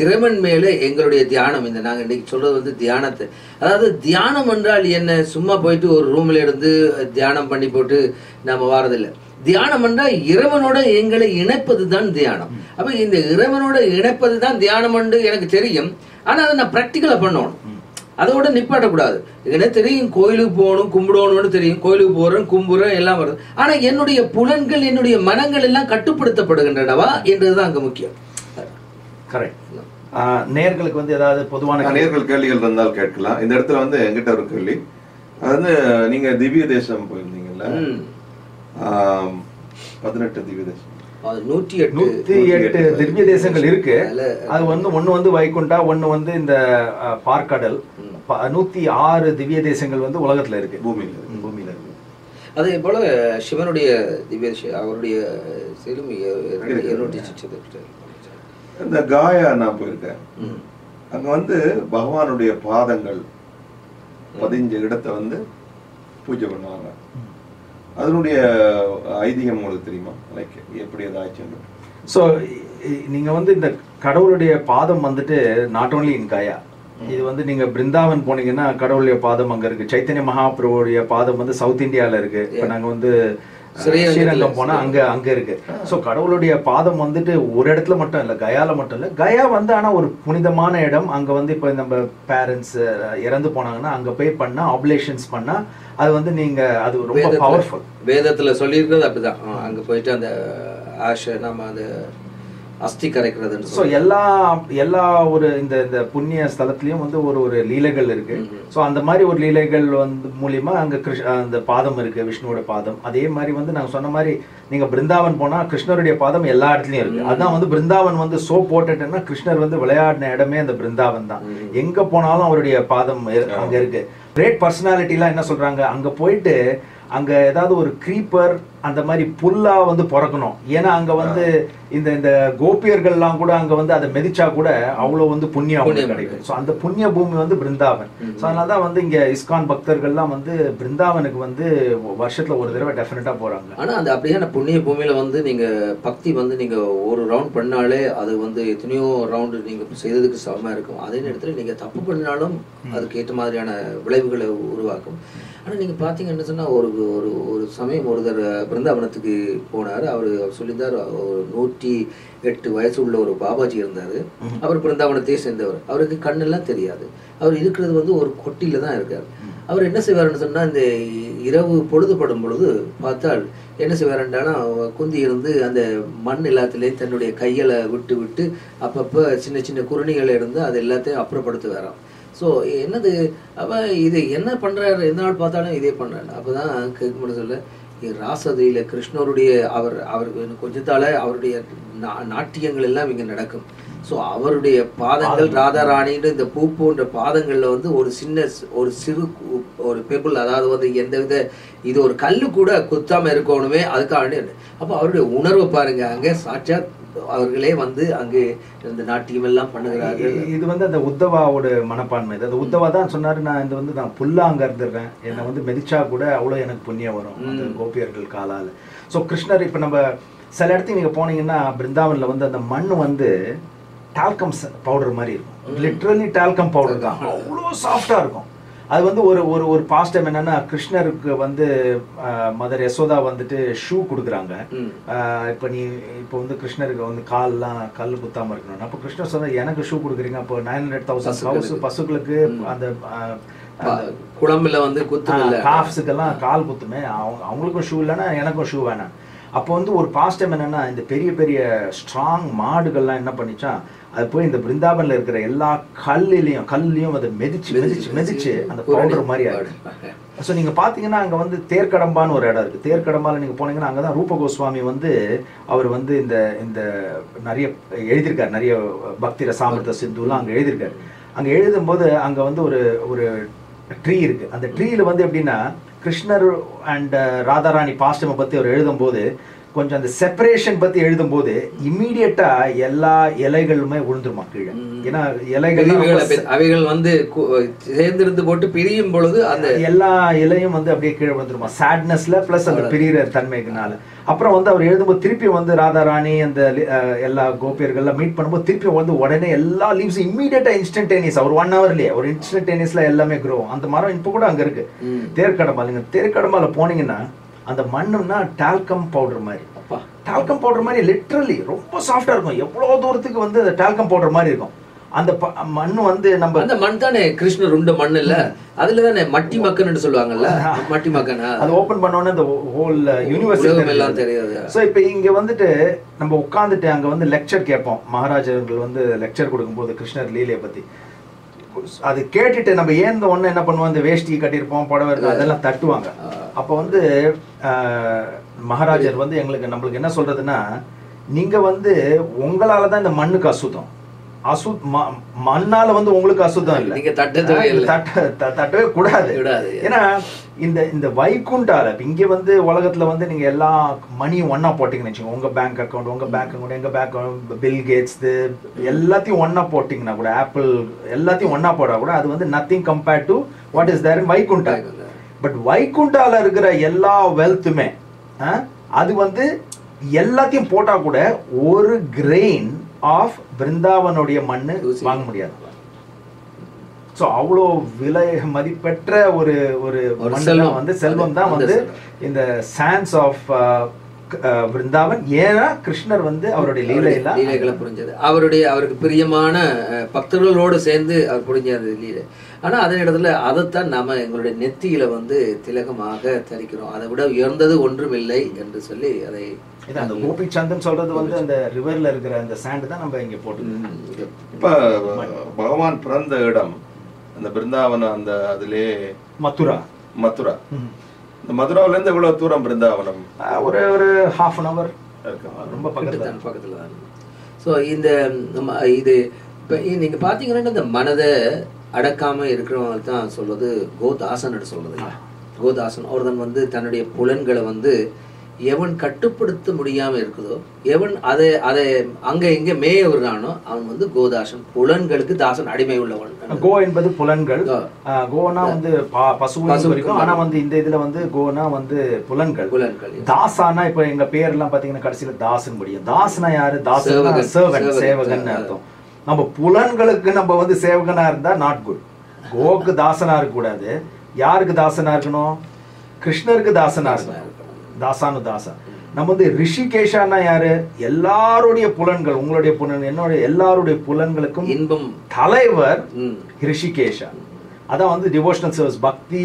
இறைவன் மேல எங்களுடைய தியானம், இந்த நாங்க இன்னைக்கு சொல்றது வந்து தியானத்தை. அதாவது தியானம் என்றால் என்ன, சும்மா போயிட்டு ஒரு ரூம்ல இருந்து தியானம் பண்ணி போட்டு நாம வாரதில்லை. தியானம் என்றால் இறைவனோட எங்களை இணைப்பது தான் தியானம். அப்ப இந்த இறைவனோட இணைப்பது தான் தியானம் என்று எனக்கு தெரியும். ஆனா அதை நான் ப்ராக்டிக்கலா பண்ணணும். அதோட நிப்பாட்டக்கூடாது. என்ன தெரியும், கோயிலுக்கு போகணும் கும்பிடணும்னு தெரியும், கோயிலுக்கு போறேன் கும்பிடுறேன் எல்லாம் வருது. ஆனா என்னுடைய புலன்கள் என்னுடைய மனங்கள் எல்லாம் கட்டுப்படுத்தப்படுகின்றனவா என்றதுதான் அங்க முக்கியம். கரெக்ட். நேயர்களுக்கு வந்து ஏதாவது பொதுவான நேயர்கள் கேள்விகள் இருந்தால் கேட்கலாம். இந்த இடத்துல வந்து என்கிட்ட ஒரு கேள்வி, அது வந்து நீங்க திவ்ய தேசம் போயிருந்தீங்கல்ல, 18 திவ்ய தேசம், 108 திவ்ய தேசங்கள் இருக்கு. அது வந்து ஒண்ணு வந்து வைகுண்டா, ஒண்ணு வந்து இந்த பார்க்கடல். 106 திவ்ய தேசங்கள் வந்து உலகத்துல இருக்கு, பூமியில இருக்கு. அதே போல சிவனுடைய திவ்ய அவருடைய இந்த காயா நான் போயிருக்கேன். அங்க வந்து பகவானுடைய பாதங்கள் 15 இடத்தை வந்து பூஜை பண்ணுவாங்க. அதனுடைய ஐதீகம் உங்களுக்கு தெரியுமா? லைக் எப்படி ஏதாச்சும்? ஸோ நீங்க வந்து இந்த கடவுளுடைய பாதம் வந்துட்டு நாட் ஓன்லி இன் காயா, இது வந்து நீங்க பிருந்தாவன் போனீங்கன்னா கடவுளுடைய பாதம் அங்க இருக்கு. சைத்தன்ய மகாபிரபுடைய பாதம் வந்து சவுத் இந்தியால இருக்கு. இப்ப நாங்க வந்து ஸ்ரீரங்கம் போனா அங்க இருக்கு. ஸோ கடவுளுடைய பாதம் வந்துட்டு ஒரு இடத்துல மட்டும் இல்லை, கயால மட்டும் இல்லை. கயா வந்து ஆனா ஒரு புனிதமான இடம். அங்க வந்து இப்ப நம்ம பேரண்ட்ஸ் இறந்து போனாங்கன்னா அங்க போய் பண்ணா ஆப்லேஷன்ஸ் பண்ணா அது வந்து நீங்க அது ரொம்ப பவர்ஃபுல். வேதத்துல சொல்லியிருக்கிறது அப்படிதான். அங்க போயிட்டு அந்த நம்ம அந்த அஸ்தி கரைக்கிறது. ஸோ எல்லா ஒரு இந்த புண்ணிய ஸ்தலத்திலயும் வந்து ஒரு லீலைகள் இருக்கு. ஸோ அந்த மாதிரி ஒரு லீலைகள் வந்து மூலியமா அங்க அந்த பாதம் இருக்கு, விஷ்ணுவோட பாதம். அதே மாதிரி வந்து நாங்க சொன்ன மாதிரி நீங்க பிருந்தாவன் போனா கிருஷ்ணருடைய பாதம் எல்லா இடத்துலயும் இருக்கு. அதான் வந்து பிருந்தாவன் வந்து சோ போட்டுட்டேன்னா கிருஷ்ணர் வந்து விளையாடின இடமே அந்த பிருந்தாவன் தான். எங்க போனாலும் அவருடைய பாதம் அங்க இருக்கு. கிரேட் பர்சனாலிட்டி எல்லாம் என்ன சொல்றாங்க, அங்க போயிட்டு அங்க ஏதாவது ஒரு கிரீப்பர் அந்த மாதிரி புல்லா வந்து பிறக்கணும். ஏன்னா அங்க வந்து இந்த கோபியர்கள்லாம் கூட அங்க வந்து அதை மெதிச்சா கூட அவ்வளவு வந்து புண்ணியம் கிடைக்கும். ஸோ அந்த புண்ணிய பூமி வந்து பிருந்தாவன். ஸோ அதனாலதான் வந்து இங்க இஸ்கான் பக்தர்கள்லாம் வந்து பிருந்தாவனுக்கு வந்து வருஷத்துல ஒரு தடவை டெஃபினட்டா போறாங்க. ஆனா அந்த அப்படியான புண்ணிய பூமியில வந்து நீங்க பக்தி வந்து நீங்க ஒரு ரவுண்ட் பண்ணாலே அது வந்து எத்தனையோ ரவுண்டு நீங்க செய்ததுக்கு சமமா இருக்கும். அதே நேரத்துல நீங்க தப்பு பண்ணாலும் அதுக்கு ஏற்ற மாதிரியான விளைவுகளை உருவாக்கும். ஆனா நீங்க பாத்தீங்கன்னு சொன்னா ஒரு சமயம் ஒருத்தர் பிருந்தாவனத்துக்கு போனார். அவர் சொல்லியிருந்தார், ஒரு 108 வயசு உள்ள ஒரு பாபாஜி இருந்தாரு. அவர் பிருந்தாவனத்தையே சேர்ந்தவர். அவருக்கு கண்ணெல்லாம் தெரியாது. அவர் இருக்கிறது வந்து ஒரு கொட்டில தான் இருக்காரு. அவர் என்ன செய்வாருன்னு சொன்னா, இந்த இரவு பொழுதுபடும் பொழுது பார்த்தால் என்ன செய்வாருன்றானா, குந்தி இருந்து அந்த மண் எல்லாத்துலேயும் தன்னுடைய கைகளை விட்டு விட்டு அப்பப்போ சின்ன சின்ன குருணிகள் இருந்து அது எல்லாத்தையும் அப்புறப்படுத்துவாராம். ஸோ என்னது அவன் இது என்ன பண்றாரு, எந்த நாள் பார்த்தாலும் இதே பண்றாரு. அப்போதான் கேட்க முடியும் சொல்ல, ராசதையில கிருஷ்ணருடைய அவர் கொஞ்சத்தால அவருடைய நாட்டியங்கள் எல்லாம் இங்க நடக்கும். ஸோ அவருடைய பாதங்கள் ராதாராணின்னு இந்த பூ போன்ற பாதங்கள்ல வந்து ஒரு சிறு ஒரு பெபிள், அதாவது வந்து எந்தவித இது ஒரு கல்லு கூட குத்தாம இருக்கணுமே அதுக்காக. அப்போ அவருடைய உணர்வை பாருங்க, அங்க சாட்சாத் அவர்களே வந்து அங்கு இந்த நாட்டியம் எல்லாம் பண்ணுகிறார்கள். இது வந்து அந்த உத்தவாவோட மனப்பான்மை. அந்த உத்தவா தான் சொன்னாரு, நான் இந்த வந்து நான் புல்லா அங்க இருந்துடுறேன், என்னை வந்து மெதிச்சா கூட அவ்வளவு எனக்கு புண்ணியம் வரும் அந்த கோபியர்கள் காலால. ஸோ கிருஷ்ணர் இப்ப நம்ம சில இடத்துக்கு நீங்க போனீங்கன்னா பிருந்தாவன்ல வந்து அந்த மண் வந்து டால்கம் பவுடர் மாதிரி இருக்கும். லிட்ரலி டால்கம் பவுடர் தான், அவ்வளோ சாஃப்டா இருக்கும். அது வந்து ஒரு பாஸ்ட் டைம் என்னன்னா, கிருஷ்ணருக்கு வந்து மதர் யசோதா வந்துட்டு ஷூ கொடுக்குறாங்க. இப்போ வந்து கிருஷ்ணருக்கு வந்து கால்லாம் கல் குத்தாம இருக்கணும். அப்போ கிருஷ்ணர் சொன்ன, எனக்கு ஷூ கொடுக்குறீங்க, அப்போ 900,000 பசுக்களுக்கு அந்த குழம்புல வந்து காஃப்ஸுக்கெல்லாம் கால் குத்துமே, அவங்களுக்கும் ஷூ இல்லைன்னா எனக்கும் ஷூ வேணாம். அப்போ வந்து ஒரு பாஸ்ட் டைம் என்னன்னா, இந்த பெரிய பெரிய ஸ்ட்ராங் மாடுகள்லாம் என்ன பண்ணிச்சா, அது போய் இந்த பிருந்தாவன்ல இருக்கிற எல்லா கல்லையும் அதை மெதிச்சு அந்த பவுடர் மாதிரி ஆயிடும். ஸோ நீங்க பாத்தீங்கன்னா அங்க வந்து தேர்க்கடம்பான்னு ஒரு இடம் இருக்கு. தேர்க்கடம்பால நீங்க போனீங்கன்னா அங்கதான் ரூப கோஸ்வாமி வந்து அவர் வந்து இந்த நிறைய எழுதியிருக்காரு, நிறைய பக்தி ரசாமிர்த சிந்துலாம் அங்க எழுதியிருக்காரு. அங்க எழுதும் போது அங்க வந்து ஒரு ட்ரீ இருக்கு. அந்த ட்ரீல வந்து எப்படின்னா, கிருஷ்ணர் அண்ட் ராதாராணி பாஸ்டமை பத்தி அவர் எழுதும் போது கொஞ்சம் அந்த செப்பரேஷன் பத்தி எழுதும் போது இம்மீடியட்டா எல்லா இலைகளுமே விழுந்துருமா கீழே. ஏன்னா அவைகள் வந்து சேர்ந்திருந்து போட்டு பிரியும் பொழுது அந்த எல்லா இலையும் வந்து அப்படியே கீழே விழுந்துருமா, சேட்னஸ்ல பிளஸ் அந்த பிரிகிற தன்மைக்குனால. அப்புறம் வந்து அவர் எழுதும்போது திருப்பி வந்து ராதாராணி அந்த எல்லா கோபியர்கள்லாம் மீட் பண்ணும்போது திருப்பி வந்து உடனே எல்லா லீவ்ஸ் இம்மீடியட்டா இன்ஸ்டன்டேனியஸ், ஒரு 1 ஹவர்லயே ஒரு இன்ஸ்டன்டேனியஸ்ல எல்லாமே க்ரோ. அந்த மரம் இப்போ கூட அங்க இருக்கு தேர்க்கடம்பால். நீங்க தேர்க்கடம்பால போனீங்கன்னா அந்த மண்ணுன்னா டால்கம் பவுடர் மாதிரி, டால்கம் பவுடர் மாதிரி லிட்ரலி ரொம்ப சாஃப்டா இருக்கும். எவ்வளவு தூரத்துக்கு வந்து டால்கம் பவுடர் மாதிரி இருக்கும். அந்த மண் வந்து நம்ம அந்த மண் தானே கிருஷ்ணர் உண்ட மண் இல்ல, அதுல தானே மட்டி மக்கன்னு சொல்லுவாங்கல்ல, மட்டி மக்கனா அது ஓபன் பண்ணோன்னு இந்த ஹோல் யூனிவர்ஸ் எல்லாம் தெரியாது. ஸோ இப்போ இங்க வந்துட்டு நம்ம உட்காந்துட்டு அங்க வந்து லெக்சர் கேட்போம். மகாராஜர்கள் வந்து லெக்சர் கொடுக்கும்போது கிருஷ்ணர் லீலையை பத்தி அது கேட்டுட்டு நம்ம ஏந்த ஒண்ணு என்ன பண்ணுவோம், இந்த வேஷ்டி கட்டியிருப்போம், புடவை இருக்கும், அதெல்லாம் தட்டுவாங்க. அப்போ வந்து மகாராஜர் வந்து நம்மளுக்கு என்ன சொல்றதுன்னா, நீங்க வந்து உங்களால தான் இந்த மண்ணுக்கு அசுத்தம், மண்ணால வந்து உங்களுக்கு அசுத்தம் இல்லை, நீங்க தட்டவே கூடாது. ஏன்னா இந்த வைகுண்டால இங்க வந்து உலகத்துல வந்து நீங்க எல்லா மணியும் ஒன்னா போட்டீங்கன்னு வச்சுக்கோங்க, உங்க பேங்க் அக்கௌண்ட், உங்க பேங்க் அக்கௌண்ட், எங்க பேங்க் அக்கௌண்ட், பில் கேட்ஸ் எல்லாத்தையும் ஒன்னா போட்டீங்கன்னா கூட, ஆப்பிள் எல்லாத்தையும் ஒன்னா போட்டா கூட அது வந்து nothing compared to what is there in Vaikuntha. But வைகுண்டால இருக்கிற எல்லா வெல்த்துமே அது வந்து எல்லாத்தையும் போட்டா கூட ஒரு கிரெயின் ஆஃப் பிருந்தாவனுடைய மண்ணு வாங்க முடியாது. சோ அவ்வளோ விலை மதிப்பெற்ற ஒரு செல்வம் தான் வந்து இந்த சான்ஸ் ஆஃப் பிருந்தாவன். ஏன்னா கிருஷ்ணர் வந்து அவருடைய லீலைகளை புரிஞ்சது, அவருக்கு பிரியமான பக்தர்களோடு சேர்ந்து அவர் புரிஞ்சது லீலை. ஆனா அதே இடத்துல அதைத்தான் நாம எங்களுடைய நெத்தியில வந்து திலகமாக தரிக்கிறோம். அதை விட உயர்ந்தது ஒன்றும் இல்லை என்று சொல்லி அதை அந்த கோபி சந்தன் சொல்றது வந்து அந்த ரிவர்ல இருக்கிற அந்த சாண்ட் தான் நம்ம இங்க போட்டு. இப்ப பகவான் பிறந்த இடம் அந்த பிருந்தாவனம், அந்த அதுலே மதுரா. இந்த மதுராவில இருந்து எவ்வளவு தூரம் பிருந்தாவனம்? ஒரு half an hour ரொம்ப பக்கத்துல தான். ஸோ இது இப்போ நீங்க பாத்தீங்கன்னா இந்த மனதை அடக்காம இருக்கிறவங்க தான் சொல்றது கோதாசன் சொல்றது. கோதாசன் ஒருத்தன் வந்து தன்னுடைய புலன்களை வந்து எவன் கட்டுப்படுத்த முடியாம இருக்குதோ, எவன் அதை அங்க இங்க மேய விடுறானோ அவன் வந்து கோதாசன், புலன்களுக்கு தாசன், அடிமை உள்ளவன். கோ என்பது புலன்கள், கோனா வந்து பசு வரைக்கும். ஆனா வந்து இந்த இதுல வந்து கோனா வந்து புலன்கள். தாசானா இப்ப எங்க பேர் எல்லாம் பாத்தீங்கன்னா கடைசியில தாசன் முடியும். தாசனா யாரு? தாசன் சேவகன் அர்த்தம். நம்ம புலன்களுக்கு நம்ம வந்து சேவகனா இருந்தா நாட் குட். கோக்கு தாசனா இருக்க கூடாது. யாருக்கு தாசனா இருக்கணும்? கிருஷ்ணருக்கு தாசனா இருக்கணும். தாசானு தாசா. நம்ம வந்து ரிஷிகேஷானா யாரு? எல்லாருடைய புலன்கள், உங்களுடைய புலன், என்னுடைய எல்லாருடைய புலன்களுக்கும் இன்பம் தலைவர் ரிஷிகேஷா. அதான் வந்து டிவோஷனல் சர்வீஸ். பக்தி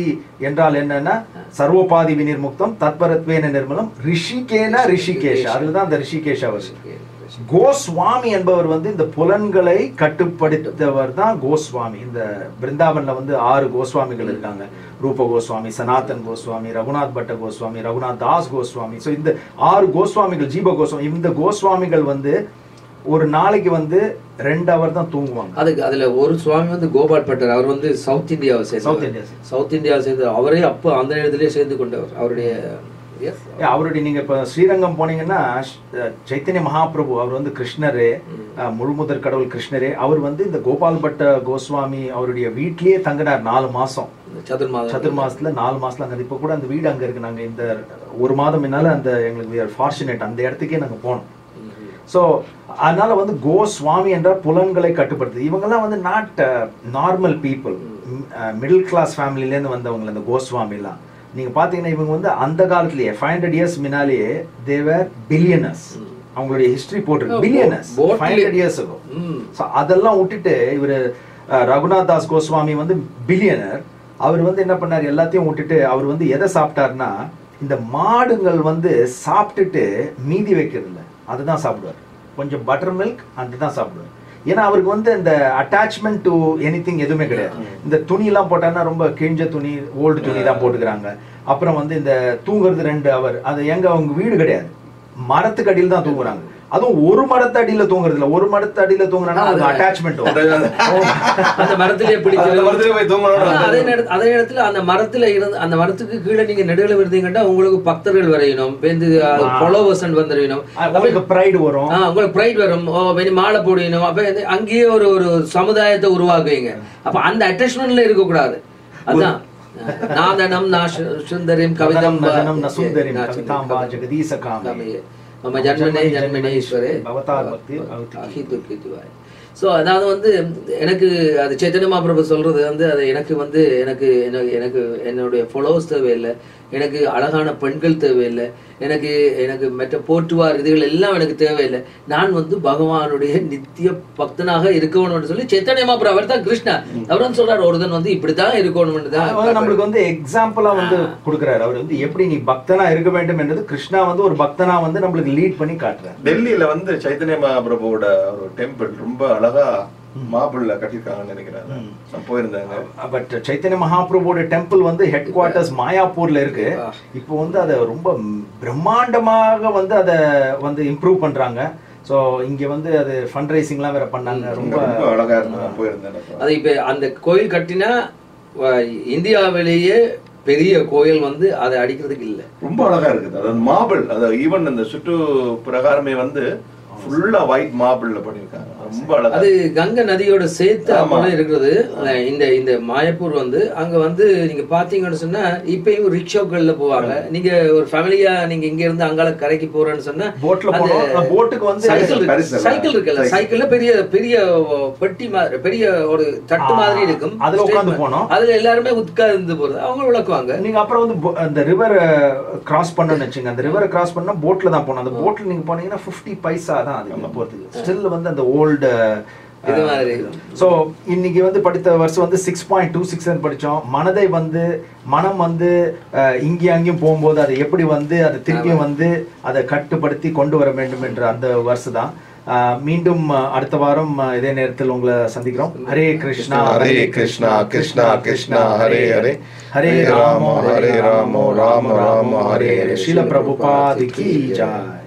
என்றால் என்னன்னா சர்வோபாதி விநிர்முக்தம் தத்பரத்வேன நிர்மலம் ரிஷிகேனா ரிஷிகேஷா. அதுதான் அந்த ரிஷிகேஷா வருது. கோஸ்வாமி என்பவர் வந்து இந்த புலன்களை கட்டுப்படுத்தவர் தான் கோஸ்வாமி. இந்த பிருந்தாவன்ல வந்து 6 கோஸ்வாமிகள் இருக்காங்க. ரூப கோஸ்வாமி, சனாதன் கோஸ்வாமி, ரகுநாத் பட்ட கோஸ்வாமி, ரகுநாத் தாஸ் கோஸ்வாமி. ஸோ இந்த 6 கோஸ்வாமிகள், ஜீப கோஸ்வாமி, இந்த கோஸ்வாமிகள் வந்து ஒரு நாளைக்கு வந்து 2 hour தான் தூங்குவாங்க. அதுல ஒரு சுவாமி வந்து கோபால் பட்டர், அவர் வந்து சவுத் இந்தியாவை சேர்ந்து அவரே அப்போ அந்த இடத்துலயே சேர்ந்து கொண்டவர். அவருடைய நீங்க இப்ப ஸ்ரீரங்கம் போனீங்கன்னா சைத்தன்ய மகாபிரபு அவர் வந்து கிருஷ்ணரே, முழுமுதற் கடவுள் கிருஷ்ணரே. அவர் வந்து இந்த கோபால் பட்ட கோஸ்வாமி அவருடைய வீட்லயே தங்கினார் 4 மாசம். சதுர்மாசத்துல 4 மாசத்துல அங்க இப்ப கூட அந்த வீடு அங்க இருக்கு. நாங்க இந்த 1 மாதம் முன்னால அந்த எங்களுக்கு ஃபார்ச்சுனேட் அந்த இடத்துக்கே நாங்க போனோம். ஸோ அதனால வந்து கோஸ்வாமி என்ற புலன்களை கட்டுப்படுத்து. இவங்கெல்லாம் வந்து not normal people, middle class ஃபேமிலிலேருந்து வந்தவங்க இந்த கோஸ்வாமிலாம். நீங்க பாத்தீங்கன்னா இவங்க வந்து அந்த காலத்திலேயே 500 years முன்னாலேயே தேவர் பில்லியனர்ஸ். அவங்களுடைய ஹிஸ்டரி போட்டிருக்கு, பில்லியனர்ஸ் 500 years ago. ஸோ அதெல்லாம் விட்டுட்டு இவர் ரகுநாத் தாஸ் கோஸ்வாமி வந்து பில்லியனர். அவர் வந்து என்ன பண்ணார், எல்லாத்தையும் விட்டுட்டு அவர் வந்து எதை சாப்பிட்டாருன்னா, இந்த மாடுங்கள் வந்து சாப்பிட்டுட்டு மீதி வைக்கிறது இல்லை, அதுதான் சாப்பிடுவார். கொஞ்சம் பட்டர் மில்க் அதுதான் சாப்பிடுவார். ஏன்னா அவருக்கு வந்து இந்த அட்டாச்மெண்ட் டு எனிதிங் எதுவுமே கிடையாது. இந்த துணி எல்லாம் போட்டாங்கன்னா ரொம்ப கிழிஞ்ச துணி, ஓல்டு துணி தான் போட்டுக்கிறாங்க. அப்புறம் வந்து இந்த தூங்குறது 2 hour, அது எங்க அவங்க வீடு கிடையாது, மரத்துக்கு அடியில் தான் தூங்குறாங்க. அதுவும் ஒரு மரத்து அடியில தூங்குறது இல்ல, ஒரு மரத்து அடியில தூங்குறாங்கன்னா அது அட்டாச்மெண்ட். அந்த மரத்திலே அதே நேரத்துல அந்த மரத்துல இருந்து அந்த மரத்துக்கு கீழே நீங்க நடுவில் இருந்தீங்கன்னா உங்களுக்கு பக்தர்கள் வரையணும், ஃபாலோவர்ஸ் வந்துடணும், உங்களுக்கு ப்ரைட் வரும், உங்களுக்கு ப்ரைட் வரும், மாலை போடணும். அப்ப அங்கேயே ஒரு சமுதாயத்தை உருவாக்குவீங்க. அப்ப அந்த அட்டாச்மெண்ட்ல இருக்கக்கூடாது. அதான் நாதனம் சுந்தரிம் கவிதம் சுந்தரிம் கவிதாம் ஜெகதீசகாமே நம்ம ஜன்மனேஸ்வரே. ஸோ அதாவது வந்து எனக்கு அது சைத்தன்ய மகாபிரபு சொல்றது வந்து அது எனக்கு வந்து எனக்கு என்னுடைய ஃபாலோவர்ஸ் தேவையில்லை, எனக்கு அழகான பெண்கள் தேவையில்லை, எனக்கு எனக்கு மற்ற போற்றுவார் இதுகள் எல்லாம் எனக்கு தேவையில்லை, நான் வந்து பகவானுடைய நித்திய பக்தனாக இருக்கணும்னு சொல்லி சைத்தன்ய மகாபிரபு அவர் தான் கிருஷ்ணா அவர் வந்து சொல்றாரு ஒருத்தன் வந்து இப்படித்தான் இருக்கணும்னு தான் நம்மளுக்கு வந்து எக்ஸாம்பிளா வந்து கொடுக்குறாரு. அவர் வந்து எப்படி நீ பக்தனா இருக்க வேண்டும் என்றது கிருஷ்ணா வந்து ஒரு பக்தனா வந்து நம்மளுக்கு லீட் பண்ணி காட்டுறாரு. டெல்லியில வந்து சைத்தன்ய மகாபிரபுவோட ஒரு டெம்பிள் ரொம்ப அழகா மார்பிள்ல கட்டிருக்காங்கன்னு நினைக்கிறேன், நான் போயிருந்தேங்க. பட் சைத்தன்ய மகாபிரபுவோட டெம்பிள் வந்து ஹெட் குவார்ட்டர்ஸ் மாயாப்பூர்ல இருக்கு. இப்போ வந்து அதை ரொம்ப பிரம்மாண்டமாக வந்து அதை வந்து இம்ப்ரூவ் பண்றாங்க. ஸோ இங்க வந்து அது ஃபண்ட் ரைசிங்லாம் வேற பண்ணாங்க, ரொம்ப அழகா இருந்து போயிருந்தேன். அது இப்ப அந்த கோயில் கட்டினா இந்தியாவிலேயே பெரிய கோயில் வந்து அதை அடிக்கிறதுக்கு இல்லை, ரொம்ப அழகா இருக்குது. அதாவது மார்பிள், அதாவது ஈவன் அந்த சுற்று பிரகாரமே வந்து ஃபுல்லா ஒயிட் மார்பிள்ல பண்ணிருக்காங்க, ரொம்ப அழகா. அது கங்கை நதியோட சேர்த்து அப்படி இருக்கிறது. இந்த இந்த மாயப்பூர் வந்து அங்க வந்து நீங்க பாத்தீங்கன்னு சொன்னா இப்பயும் ரிக்ஷாக்கள்ல போவாங்க. நீங்க ஒரு ஃபேமிலியா நீங்க இங்க இருந்து அங்கால கரைக்கு போறேன்னு சொன்னா போட்ல போறோம், போட்டுக்கு வந்து சைக்கிள் இருக்குல்ல, சைக்கிள்ல பெரிய பெரிய பெட்டி மாதிரி பெரிய ஒரு தட்டு மாதிரி இருக்கும், அதுல உட்கார்ந்து போனோம். அதுல எல்லாருமே உட்கார்ந்து போறது அவங்க விளக்குவாங்க. நீங்க அப்புறம் வந்து அந்த ரிவர் கிராஸ் பண்ணணும்னு வச்சுங்க, அந்த ரிவர் கிராஸ் பண்ணா போட்ல தான் போகணும். அந்த போட்ல நீங்க போனீங்கன்னா 50 பைசா தான் அது போறதுக்கு. ஸ்டில் வந்து அந்த ஓல்டு இது மாதிரி. ஸோ இன்னைக்கு வந்து படித்த வருஷம் வந்து 6.26 படித்தோம். மனதை வந்து மனம் வந்து இங்கேயும் அங்கேயும் போகும்போது அதை எப்படி வந்து அதை திருப்பியும் வந்து அதை கட்டுப்படுத்தி கொண்டு வர வேண்டும் என்ற அந்த வருஷம் தான். மீண்டும் அடுத்த வாரம் இதே நேரத்தில் உங்களை சந்திக்கிறோம். ஹரே கிருஷ்ணா ஹரே கிருஷ்ணா கிருஷ்ணா கிருஷ்ணா ஹரே ஹரே ஹரே ராமோ ராமோ ராம ராம ஹரே ஹரே. ஸ்ரீல பிரபுபாத் கி ஜெய்.